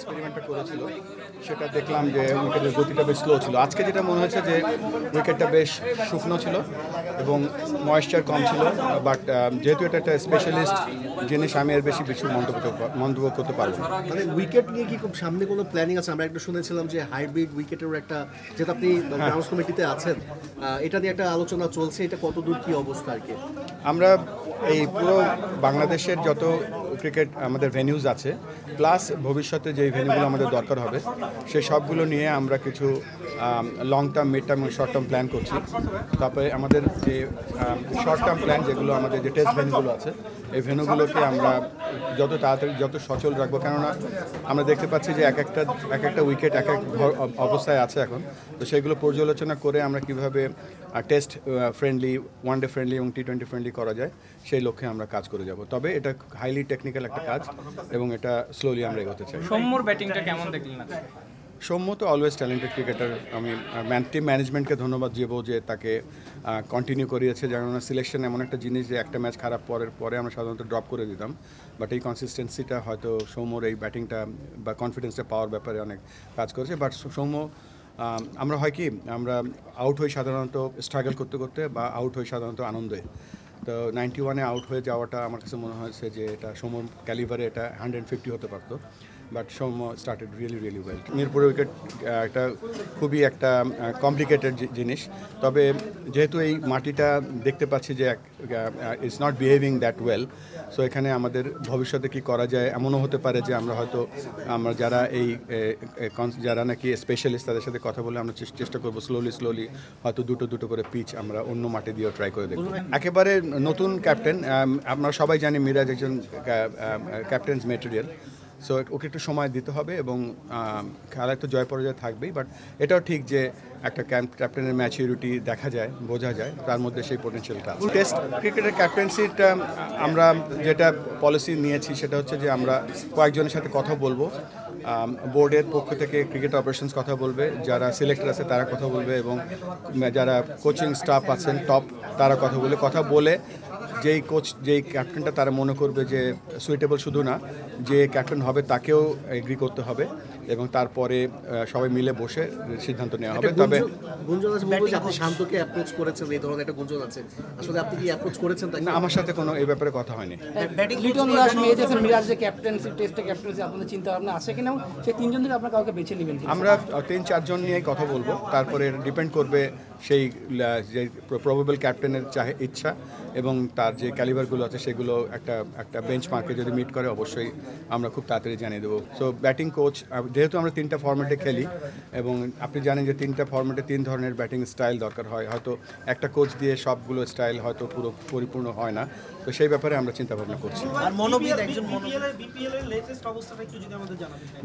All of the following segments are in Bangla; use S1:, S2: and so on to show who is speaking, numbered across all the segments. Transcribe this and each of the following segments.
S1: এক্সপেরিমেন্টটা করেছিল সেটা দেখলাম যে উইকেটের গতিটা বেশ স্লো ছিল। আজকে যেটা মনে হচ্ছে যে উইকেটটা বেশ শুকনো ছিল এবং ময়েশ্চার কম ছিল, বাট যেহেতু এটা একটা স্পেশালিস্ট জিনিস আমি এর বেশি কিছু মন্তব্য করতে পারবো না।
S2: মানে উইকেট নিয়ে কি খুব সামনে কোনো প্ল্যানিং আছে? আমরা একটা শুনেছিলাম যে হাইব্রিড উইকেটের একটা, যেটা আপনি গ্রাউন্ডস কমিটিতে আছেন, এটা নিয়ে একটা আলোচনা চলছে, এটা কতদূর কি অবস্থা আর কি?
S1: আমরা এই পুরো বাংলাদেশের যত ক্রিকেট আমাদের ভেন্যুজ আছে, প্লাস ভবিষ্যতে যেই ভেন্যুগুলো আমাদের দরকার হবে সেই সবগুলো নিয়ে আমরা কিছু লং টার্ম, মিড টার্ম এবং শর্ট টার্ম প্ল্যান করছি। তারপরে আমাদের যে শর্ট টার্ম প্ল্যান, যেগুলো আমাদের যে টেস্ট ভেন্যুগুলো আছে, এই ভেন্যুগুলোকে আমরা যত তাড়াতাড়ি যত সচল রাখবো, কেননা আমরা দেখতে পাচ্ছি যে এক একটা উইকেট এক এক অবস্থায় আছে এখন। তো সেইগুলো পর্যালোচনা করে আমরা কীভাবে test friendly, one day friendly এবং T20 ফ্রেন্ডলি করা যায় সেই লক্ষ্যে আমরা কাজ করে যাব। তবে এটা হাইলি টেকনিক্যাল একটা কাজ এবং এটা স্লোলি আমরা এগোতে চাই।
S3: সৌম্যর ব্যাটিংটা কেমন দেখলেন?
S1: সৌম্য তো অলওয়েজ ট্যালেন্টেড ক্রিকেটার। আমি টিম ম্যানেজমেন্টকে ধন্যবাদ দেবো যে তাকে কন্টিনিউ করিয়েছে। যেমন সিলেকশন এমন একটা জিনিস যে একটা ম্যাচ খারাপ পরে আমরা সাধারণত ড্রপ করে দিতাম, বাট এই কনসিস্টেন্সিটা হয়তো সৌম্যর এই ব্যাটিংটা বা কনফিডেন্সটা পাওয়ার ব্যাপারে অনেক কাজ করেছে। বাট সৌম্য, আমরা হয় কি, আমরা আউট হই সাধারণত স্ট্রাগল করতে করতে, বা আউট হই সাধারণত আনন্দে। তো 91-এ আউট হয়ে যাওয়াটা আমার কাছে মনে হয়েছে যে এটা সৌম্যর ক্যালিভারে এটা 150 হতে পারতো, but Soumya started really well. মিরপুরের উইকেট একটা খুবই একটা কমপ্লিকেটেড জিনিস, তবে যেহেতু এই মাটিটা দেখতে পাচ্ছি যে it's not behaving that well, so এখানে আমাদের ভবিষ্যতে কি করা যায়, এমনও হতে পারে যে আমরা হয়তো যারা যারা নাকি স্পেশালিস্ট তাদের সাথে কথা বলে আমরা চেষ্টা করবো স্লোলি হয়তো দুটো করে পিচ আমরা অন্য মাটি দিয়েও ট্রাই করে দেখব। একেবারে নতুন ক্যাপ্টেন, আমরা সবাই জানি মিরাজ একজন ক্যাপ্টেন্স মেটেরিয়াল, সো ওকে একটু সময় দিতে হবে এবং খেলায় তো জয় পরাজয় থাকবেই, বাট এটাও ঠিক যে একটা ক্যাপ্টেনের ম্যাচিউরিটি দেখা যায়, বোঝা যায়, তার মধ্যে সেই পোটেনশিয়ালটা আছে। টেস্ট ক্রিকেটের ক্যাপ্টেন্সিটা আমরা যেটা পলিসি নিয়েছি সেটা হচ্ছে যে আমরা কয়েকজনের সাথে কথা বলবো। বোর্ডের পক্ষ থেকে ক্রিকেট অপারেশনস কথা বলবে, যারা সিলেক্টর আছে তারা কথা বলবে, এবং যারা কোচিং স্টাফ আছেন টপ তারা কথা বলে যেই ক্যাপ্টেনটা তারা মনে করবে যে সুইটেবল, শুধু না যে ক্যাপ্টেন হবে তাকেও এগ্রি করতে হবে, এবং তারপরে সবাই মিলে বসে সিদ্ধান্ত নেওয়া হবে। তবে
S2: গুঞ্জন আছে যে আপনি শান্তকে অ্যাপ্রোচ করেছেন, এই ধরনের একটা গুঞ্জন আছে, আসলে আপনি কি অ্যাপ্রোচ করেছেন?
S1: না, আমার সাথে কোনো এই ব্যাপারে কথা হয়নি।
S4: লিটন দাস, মেহেদি, মিরাজ যে ক্যাপ্টেন্সি, টেস্টে ক্যাপ্টেন্সি, আপনাদের চিন্তা ভাবনা আছে কিনা? সেই তিনজন থেকে আপনারা কাউকে বেছে নেবেন?
S1: আমরা 3-4 জন নিয়েই কথা বলবো, তারপরে ডিপেন্ড করবে সেই যে প্রবাবল ক্যাপ্টেনের ইচ্ছা এবং তার যে ক্যালিবারগুলো আছে সেগুলো একটা বেঞ্চ মার্কে যদি মিট করে অবশ্যই আমরা খুব তাড়াতাড়ি জানিয়ে দেবো। সো ব্যাটিং কোচ, যেহেতু আমরা 3টা ফরম্যাটে খেলি এবং আপনি জানেন যে 3টা ফরম্যাটে 3 ধরনের ব্যাটিং স্টাইল দরকার হয়, হয়তো একটা কোচ দিয়ে সবগুলো স্টাইল হয়তো পুরো পরিপূর্ণ হয় না, তো সেই ব্যাপারে আমরা চিন্তা ভাবনা করছি।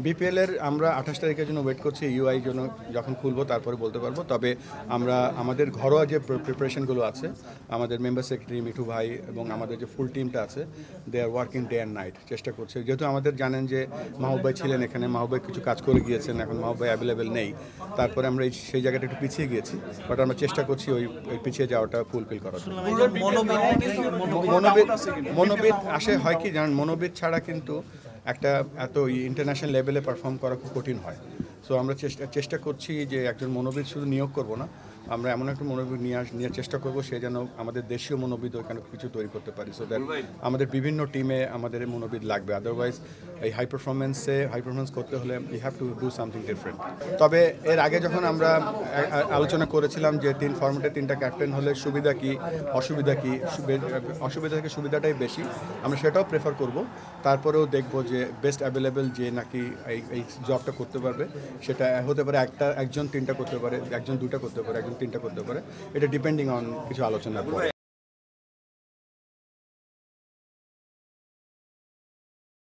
S1: বিপিএলের আমরা 28 তারিখের জন্য ওয়েট করছি, ইউআই জন্য যখন খুলবো তারপরে বলতে পারবো। তবে আমরা আমাদের ঘরোয়া যে প্রিপারেশনগুলো আছে, আমাদের মেম্বার সেক্রেটারি মিঠু ভাই এবং আমাদের যে ফুল টিমটা আছে, they are working day and night, চেষ্টা করছে। যেহেতু আমাদের জানেন যে মাহবুব ভাই ছিলেন এখানে, মাহবুব ভাই কিছু কাজ করে গিয়েছেন, এখন মাহবুব ভাই অ্যাভেলেবেল নেই, তারপরে আমরা সেই জায়গাটা একটু পিছিয়ে গিয়েছি, বাট আমরা চেষ্টা করছি ওই পিছিয়ে যাওয়াটা ফুলফিল করার। মনোবিদ আসে হয় কি জানেন, মনোবিদ ছাড়া কিন্তু একটা এত ইন্টারন্যাশনাল লেভেলে পারফর্ম করা খুব কঠিন হয়। সো আমরা চেষ্টা করছি যে একজন মনোবিদ শুধু নিয়োগ করব না, আমরা এমন একটা মনোবিদ নিয়ে চেষ্টা করব সে যেন আমাদের দেশীয় মনোবিদ ওখানে কিছু তৈরি করতে পারি, সো দ্যাট আমাদের বিভিন্ন টিমে আমাদের মনোবিদ লাগবে। আদারওয়াইজ এই হাই পারফরমেন্স করতে হলে you have to do something different. তবে এর আগে যখন আমরা আলোচনা করেছিলাম যে 3 ফরম্যাটে 3টা ক্যাপ্টেন হলে সুবিধা কি অসুবিধা কি, অসুবিধা থেকে সুবিধাটাই বেশি, আমরা সেটাও প্রেফার করব। তারপরেও দেখব যে বেস্ট অ্যাভেলেবেল যে নাকি এই জবটা করতে পারবে, সেটা হতে পারে একজন 3টা করতে পারে, একজন 2টা করতে পারে, একজন 3টা করতে পারে, এটা ডিপেন্ডিং অন কিছু আলোচনার পরে।